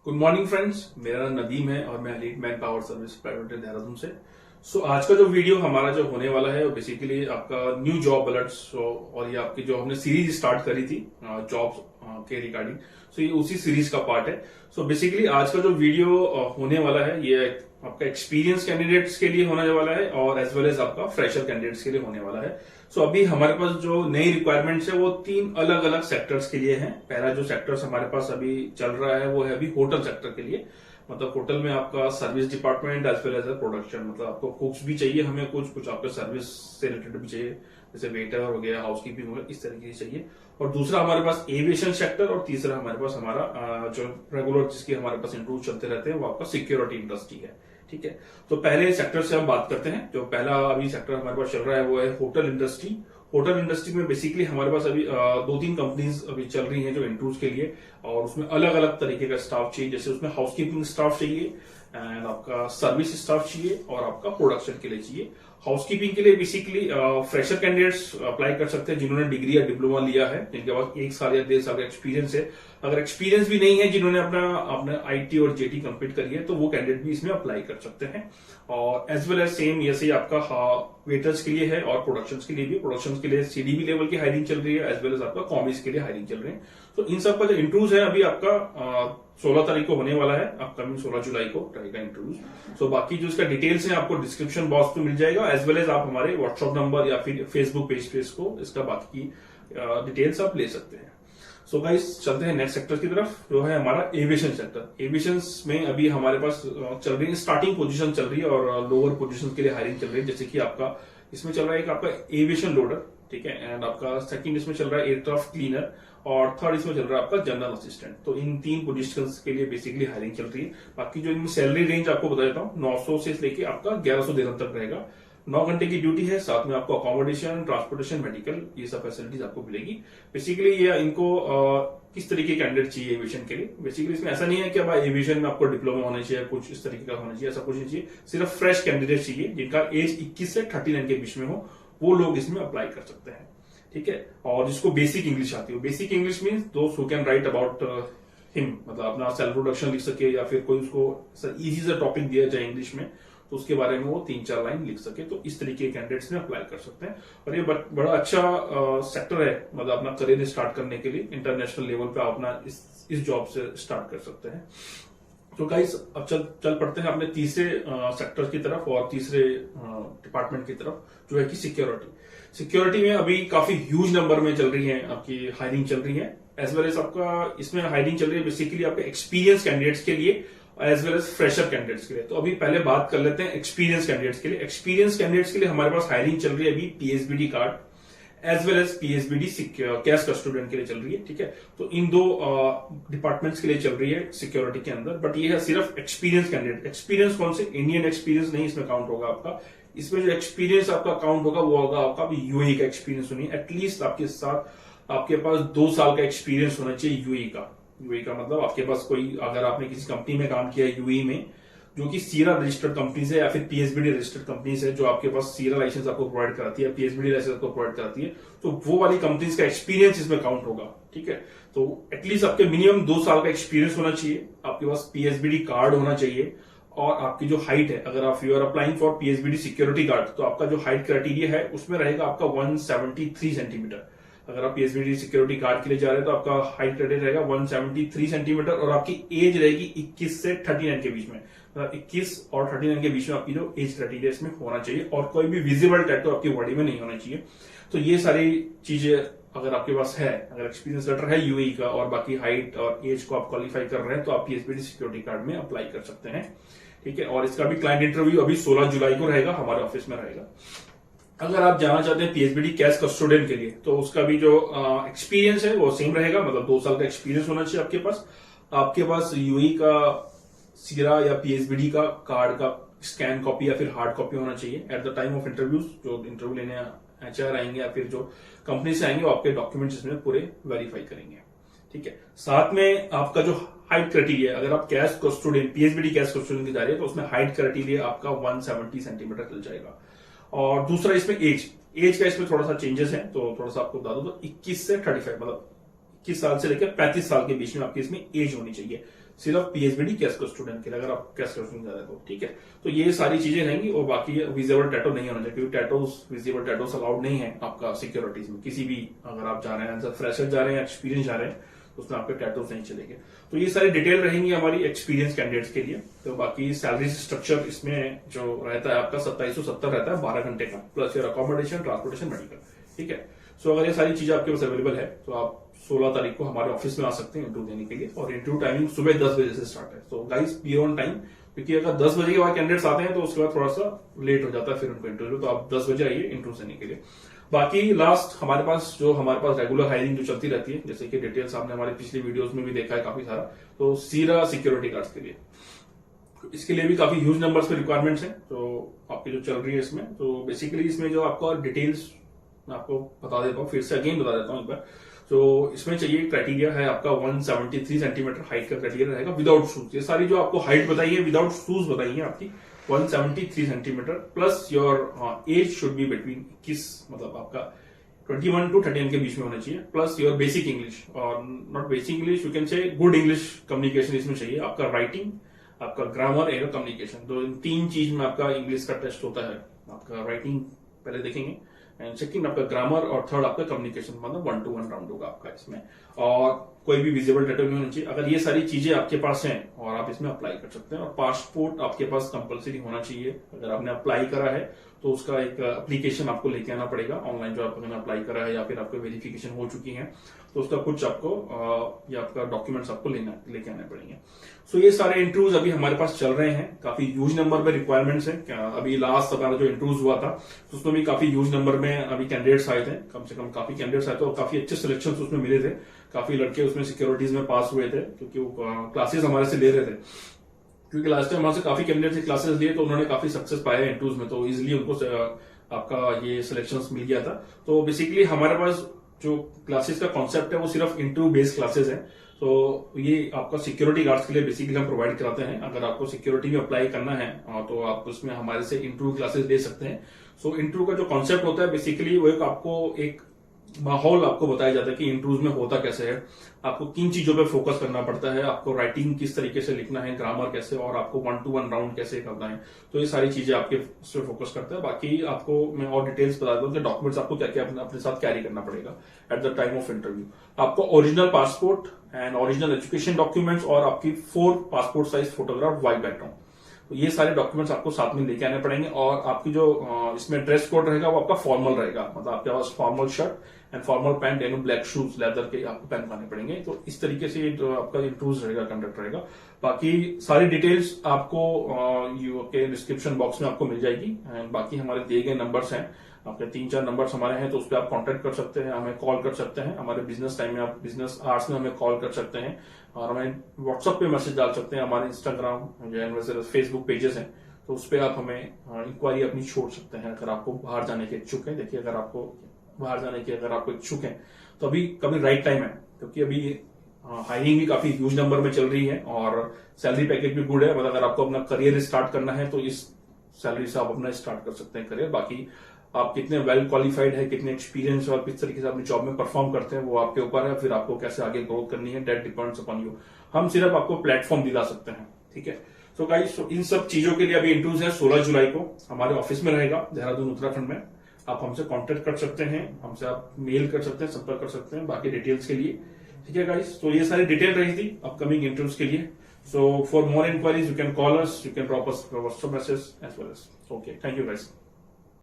Good morning friends, मेरा नाम नदीम है और मैं elite man power service private limited Dehradun से। आज का जो वीडियो हमारा जो होने वाला है वो बेसिकली आपका न्यू जॉब अलर्ट्स और ये आपकी जो हमने सीरीज स्टार्ट करी थी जॉब के रिगार्डिंग, ये उसी सीरीज का पार्ट है। बेसिकली आज का जो वीडियो होने वाला है ये आपका एक्सपीरियंस कैंडिडेट्स के लिए होने वाला है और एज वेल एज आपका फ्रेशर कैंडिडेट्स के लिए होने वाला है। अभी हमारे पास जो नई रिक्वायरमेंट्स है वो 3 अलग अलग सेक्टर्स के लिए हैं। पहला जो सेक्टर्स हमारे पास अभी चल रहा है वो है अभी होटल सेक्टर के लिए। मतलब होटल में आपका service department as well as production, मतलब आपको कुक्स भी चाहिए, हमें कुछ आपका सर्विस से रिलेटेड भी चाहिए, जैसे वेटर हो गया, हाउसकीपिंग हो गया, इस तरीके से चाहिए। और दूसरा हमारे पास एविएशन सेक्टर और तीसरा हमारे पास हमारा जो रेगुलर जिसकी हमारे पास इंटरव्यू चलते रहते हैं वो आपका सिक्योरिटी इंडस्ट्री है। ठीक है, तो पहले सेक्टर से हम बात करते हैं। जो पहला अभी सेक्टर हमारे पास चल रहा है वो है होटल इंडस्ट्री। होटल इंडस्ट्री में बेसिकली हमारे पास अभी 2-3 कंपनीज अभी चल रही हैं जो इंटरव्यूज के लिए, और उसमें अलग अलग तरीके का स्टाफ चाहिए। जैसे उसमें हाउसकीपिंग स्टाफ चाहिए एंड आपका सर्विस स्टाफ चाहिए और आपका प्रोडक्शन के लिए चाहिए। हाउसकीपिंग के लिए बेसिकली फ्रेशर कैंडिडेट्स अप्लाई कर सकते हैं जिन्होंने डिग्री या डिप्लोमा लिया है, जिनके पास 1 साल या 1.5 साल का एक्सपीरियंस है। अगर एक्सपीरियंस भी नहीं है, जिन्होंने अपना आईटी और जेटी कंप्लीट करी है, तो वो कैंडिडेट भी इसमें अप्लाई कर सकते हैं। और एज वेल एज सेम ऐसे ही आपका वेटर्स के लिए है और प्रोडक्शन के लिए भी। प्रोडक्शन के लिए सीडीबी लेवल की हायरिंग चल रही है, एज वेल एज आपका कॉमिस के लिए हायरिंग चल रही है। तो इन सब का जो इंटरव्यूज है अभी आपका 16 तारीख को होने वाला है, अपकमिंग 16 जुलाई को रहेगा इंटरव्यूज। बाकी जो इसका डिटेल्स है आपको डिस्क्रिप्शन बॉक्स में मिल जाएगा, एज वेल एज आप हमारे व्हाट्सएप नंबर या फिर फेसबुक पेज पे इसको इसका बाकी की डिटेल्स आप ले सकते हैं। गाइस चलते हैं नेक्स्ट सेक्टर की तरफ, जो है हमारा एविएशन सेक्टर। एविएशन में अभी हमारे पास चल रही है, स्टार्टिंग पोजीशन चल रही है और लोअर पोजीशन के लिए हायरिंग चल रही है। जैसे कि आपका इसमें चल रहा है आपका एविएशन लोडर, ठीक है, एंड आपका सेकंड इसमें चल रहा है एयरक्राफ्ट क्लीनर और थर्ड इसमें चल रहा है आपका जनरल असिस्टेंट। तो इन 3 पोजीशंस के लिए बेसिकली हायरिंग चल रही है। बाकी जो इनमें सैलरी रेंज आपको बता देता हूँ, 900 से लेके आपका 1100 दिरहम तक रहेगा। 9 घंटे की ड्यूटी है, साथ में आपको अकोमोडेशन, ट्रांसपोर्टेशन, मेडिकल, ये सब फैसिलिटीज आपको मिलेगी। बेसिकली ये इनको किस तरीके के कैंडिडेट चाहिए एविएशन के लिए। बेसिकली इसमें ऐसा नहीं है कि अब एविएशन में आपको डिप्लोमा होना चाहिए, कुछ इस तरीके का होना चाहिए, ऐसा कुछ नहीं चाहिए। सिर्फ फ्रेश कैंडिडेट चाहिए जिनका एज 21 से 39 के बीच में हो, वो लोग इसमें अप्लाई कर सकते हैं। ठीक है, और जिसको बेसिक इंग्लिश आती हो। बेसिक इंग्लिश मीन्स दोस्त who can write about him, मतलब अपना सेल्फ प्रोडक्शन लिख सके या फिर कोई उसको इजी सा टॉपिक दिया जाए इंग्लिश में तो उसके बारे में वो 3-4 लाइन लिख सके, तो इस तरीके के कैंडिडेट्स में अप्लाई कर सकते हैं। और ये बड़ा अच्छा सेक्टर है, मतलब अपना करियर स्टार्ट करने के लिए इंटरनेशनल लेवल पे आप अपना इस जॉब से स्टार्ट कर सकते हैं। तो गाइस अब चल पड़ते हैं अपने तीसरे सेक्टर की तरफ और तीसरे डिपार्टमेंट की तरफ, जो है कि सिक्योरिटी में अभी काफी ह्यूज नंबर में चल रही है आपकी हायरिंग चल रही है। एज वेल एज आपका इसमें हायरिंग चल रही है बेसिकली आपके एक्सपीरियंस कैंडिडेट्स के लिए as well as fresher candidates के लिए। तो अभी पहले बात कर लेते हैं एक्सपीरियंस कैंडिडेट्स के लिए। एक्सपीरियंस कैंडिडेट्स के लिए हमारे पास हायरिंग चल रही है अभी PSBD card as well as PSBD cash custodian के लिए चल रही है। ठीक है, तो इन 2 डिपार्टमेंट्स के लिए चल रही है सिक्योरिटी के अंदर। बट ये है सिर्फ एक्सपीरियंस कैंडिडेट। एक्सपीरियंस कौन से? इंडियन एक्सपीरियंस नहीं इसमें काउंट होगा आपका। इसमें जो एक्सपीरियंस आपका काउंट होगा वो होगा आपका यूएई का एक्सपीरियंस होनी है। एटलीस्ट आपके साथ आपके पास 2 साल का एक्सपीरियंस होना चाहिए यूएई का। यूएई का मतलब आपके पास कोई, अगर आपने किसी कंपनी में काम किया है यूएई में, जो कि सीरा रजिस्टर्ड कंपनीज है या फिर पीएसबीडी रजिस्टर्ड कंपनीज है, जो आपके पास सीरा लाइसेंस आपको प्रोवाइड कराती है, पीएसबीडी लाइसेंस आपको प्रोवाइड कराती है, तो वो वाली कंपनीज का एक्सपीरियंस इसमें काउंट होगा। ठीक है, तो एटलीस्ट आपके मिनिमम 2 साल का एक्सपीरियंस होना चाहिए, आपके पास पीएसबीडी कार्ड होना चाहिए, और आपकी जो हाइट है, अगर आप you are applying for PSBD security guard, तो आपका जो हाइट क्राइटेरिया है उसमें रहेगा आपका 173 सेंटीमीटर। अगर आप पीएसबीडी सिक्योरिटी गार्ड के लिए जा रहे हैं तो आपका हाइट क्राइटेरिया रहेगा 173 सेंटीमीटर और आपकी एज रहेगी 21 से 39 के बीच में। मतलब 21 और 39 के बीच में आपकी जो एज क्राइटेरिया इसमें होना चाहिए, और कोई भी विजिबल टैटू आपकी बॉडी में नहीं होना चाहिए। तो ये सारी चीजें अगर आपके पास है, अगर एक्सपीरियंस लेटर है यूएई का और बाकी हाइट और एज को आप क्वालिफाई कर रहे हैं, तो आप पीएसबीडी सिक्योरिटी गार्ड में अप्लाई कर सकते हैं। ठीक है, और इसका भी क्लाइंट इंटरव्यू अभी 16 जुलाई को रहेगा, हमारे ऑफिस में रहेगा। अगर आप जाना चाहते हैं पीएसबीडी कैश कस्टोडियन के लिए, तो उसका भी जो एक्सपीरियंस है वो सेम रहेगा, मतलब 2 साल का एक्सपीरियंस होना चाहिए आपके पास। आपके पास यूएई का सीरा या पीएसबीडी का कार्ड का स्कैन कॉपी या फिर हार्ड कॉपी होना चाहिए eight the time of interviews. जो इंटरव्यू लेने एचआर आएंगे या फिर जो कंपनी से आएंगे वो आपके डॉक्यूमेंट्स इसमें पूरे वेरीफाई करेंगे। ठीक है, साथ में आपका जो हाइट क्राइटेरिया, अगर आप कैश कस्टोडियन पीएसबीडी कैश कस्टोडियन की जा रही है तो उसमें हाइट क्राइटेरिया आपका 170 सेंटीमीटर चल जाएगा। और दूसरा इसमें एज का इसमें थोड़ा सा चेंजेस है, तो थोड़ा सा आपको बता दो, तो 21 से 35 मतलब 21 साल से लेकर 35 साल के बीच में आपकी इसमें एज होनी चाहिए। सिर्फ पीएचडी कैश का स्टूडेंट के लिए, अगर आप कैश का स्टूडेंट जा रहे हो तो ठीक है। तो ये सारी चीजें रहेंगी और बाकी विजिबल टैटो नहीं होना चाहिए, क्योंकि टैटोस विजिबल टैटोस अलाउड नहीं है आपका सिक्योरिटीज में। किसी भी अगर आप जा रहे हैं जब फ्रेशर जा रहे हैं, एक्सपीरियंस जा रहे हैं, तो उसमें आपके टैटोस नहीं चलेंगे। तो ये सारी डिटेल रहेंगी हमारी एक्सपीरियंस कैंडिडेट्स के लिए। तो बाकी सैलरी स्ट्रक्चर इसमें जो रहता है आपका 2770 रहता है 12 घंटे का, plus your accommodation, transportation, medical, ठीक है। सो अगर ये सारी चीजें आपके पास अवेलेबल है तो आप 16 तारीख को हमारे ऑफिस में आ सकते हैं इंटरव्यू देने के लिए। और इंटरव्यू टाइमिंग सुबह 10 बजे से स्टार्ट है। तो गाइस बी ऑन टाइम, क्योंकि अगर 10 बजे के बाद कैंडिडेट्स आते हैं तो उसके बाद थोड़ा सा लेट हो जाता है फिर उनको इंटरव्यू। तो आप 10 बजे आइए इंटरव्यू देने के लिए। बाकी लास्ट हमारे पास रेगुलर हायरिंग जो चलती रहती है, जैसे कि डिटेल्स आपने हमारे पिछली वीडियोस में भी देखा है काफी सारा, तो सीरा सिक्योरिटी गार्ड्स के लिए, इसके लिए भी काफी ह्यूज नंबर्स पे रिक्वायरमेंट्स हैं तो आपकी जो चल रही है इसमें। तो बेसिकली इसमें जो आपका डिटेल्स मैं आपको बता देता हूँ, फिर से अगेन बता देता हूँ एक बार। तो इसमें चाहिए क्राइटेरिया है आपका 173 सेंटीमीटर हाइट का क्राइटेरिया रहेगा विदाउट शूज। ये सारी जो आपको हाइट बताई है विदाउट शूज बताई है आपकी 173 centimetre, plus your age should be between 21, मतलब आपका 21 to 31 के बीच में होना चाहिए, प्लस योर बेसिक इंग्लिश, और not basic English, you can say good English communication इसमें चाहिए। आपका राइटिंग, आपका ग्रामर एंड कम्युनिकेशन, तो इन 3 चीज में आपका इंग्लिश का टेस्ट होता है। आपका राइटिंग पहले देखेंगे, एंड सेकंड आपका ग्रामर, और थर्ड आपका कम्युनिकेशन, मतलब 1 to 1 राउंड होगा आपका इसमें। और कोई भी विजिबल टैटू नहीं होना चाहिए। अगर ये सारी चीजें आपके पास हैं और आप इसमें अप्लाई कर सकते हैं। और पासपोर्ट आपके पास कंपलसरी होना चाहिए। अगर आपने अप्लाई करा है तो उसका एक एप्लीकेशन आपको लेके आना पड़ेगा ऑनलाइन, जो आपने अप्लाई करा है या फिर आपको वेरिफिकेशन हो चुकी है तो उसका कुछ आपको या आपका डॉक्यूमेंट्स आपको लेके आने पड़ेंगे। सो ये सारे इंटरव्यूज अभी हमारे पास चल रहे हैं, काफी ह्यूज नंबर में रिक्वायरमेंट्स हैं। अभी लास्ट हमारा जो इंटरव्यूज हुआ था तो उसमें भी काफी ह्यूज नंबर में अभी कैंडिडेट्स आए थे, कम से कम काफी कैंडिडेट्स आए थे और काफी अच्छे सिलेक्शन उसमें मिले थे। काफी लड़के उसमें सिक्योरिटीज में पास हुए थे क्योंकि वो क्लासेस हमारे से ले रहे थे, क्योंकि लास्ट टाइम हमारे से काफी कैंडिडेट से क्लासेस लिए तो उन्होंने काफी सक्सेस पाया इंटरव्यूज में, तो इजिली उनको आपका ये सिलेक्शंस मिल गया था। तो बेसिकली हमारे पास जो क्लासेस का कॉन्सेप्ट है वो सिर्फ इंटरव्यू बेस्ड क्लासेस है। तो ये आपका सिक्योरिटी गार्ड्स के लिए बेसिकली हम प्रोवाइड कराते हैं। अगर आपको सिक्योरिटी में अप्लाई करना है तो आप उसमें हमारे से इंटरव्यू क्लासेस ले सकते हैं। सो इंटरव्यू का जो कॉन्सेप्ट होता है बेसिकली वो आपको एक माहौल आपको बताया जाता है कि इंटरव्यूज में होता कैसे है, आपको किन चीजों पे फोकस करना पड़ता है, आपको राइटिंग किस तरीके से लिखना है, ग्रामर कैसे, और आपको 1 to 1 राउंड कैसे करना है। तो ये सारी चीजें आपके उस पर फोकस करता है। बाकी आपको मैं और डिटेल्स बता दूं कि डॉक्यूमेंट्स आपको क्या क्या अपने साथ कैरी करना पड़ेगा at the time of interview. आपको original passport and original education documents और आपकी 4 passport size photograph white background, तो ये सारे डॉक्यूमेंट्स आपको साथ में लेके आने पड़ेंगे। और आपकी जो इसमें ड्रेस कोड रहेगा वो आपका फॉर्मल रहेगा, मतलब आपके पास formal shirt and formal pant and black shoes leather के आपको पहन पाने पड़ेंगे। तो इस तरीके से जो आपका इंटरव्यूज रहेगा, कंडक्ट रहेगा। बाकी सारी डिटेल्स आपको के डिस्क्रिप्शन बॉक्स में आपको मिल जाएगी। एंड बाकी हमारे दिए गए नंबर्स हैं, आपके 3-4 नंबर्स हमारे हैं, तो उस पर आप कांटेक्ट कर सकते हैं, हमें कॉल कर सकते हैं। हमारे बिजनेस टाइम में आप बिजनेस आवर्स में हमें कॉल कर सकते हैं और हमें व्हाट्सएप पे मैसेज डाल सकते हैं। हमारे इंस्टाग्राम या फेसबुक पेजेस हैं तो उस पर आप हमें इंक्वायरी अपनी छोड़ सकते हैं अगर आपको बाहर जाने के इच्छुक है। देखिए अगर आपको बाहर जाने की अगर आपको इच्छुक है तो अभी कभी राइट टाइम है, क्योंकि अभी हायरिंग भी काफी ह्यूज नंबर में चल रही है और सैलरी पैकेज भी गुड है। मतलब अगर आपको अपना करियर स्टार्ट करना है तो इस सैलरी से आप अपना स्टार्ट कर सकते हैं करियर। बाकी आप कितने वेल क्वालिफाइड है, कितने एक्सपीरियंस और किस तरीके से अपनी जॉब में परफॉर्म करते हैं वो आपके ऊपर है। फिर आपको कैसे आगे ग्रोथ करनी है, दैट डिपेंड्स अपॉन यू। हम सिर्फ आपको प्लेटफॉर्म दिला सकते हैं, ठीक है। सो गाइस, इन सब चीजों के लिए अभी इंटरव्यूज है 16 जुलाई को हमारे ऑफिस में रहेगा देहरादून उत्तराखंड में। आप हमसे कांटेक्ट कर सकते हैं, हमसे आप मेल कर सकते हैं, संपर्क कर सकते हैं बाकी डिटेल्स के लिए, ठीक है गाइस। तो ये सारी डिटेल रही थी अपकमिंग इंटरव्यूज के लिए। So for more enquiries you can call us, you can drop us WhatsApp message as well as. Okay, thank you guys.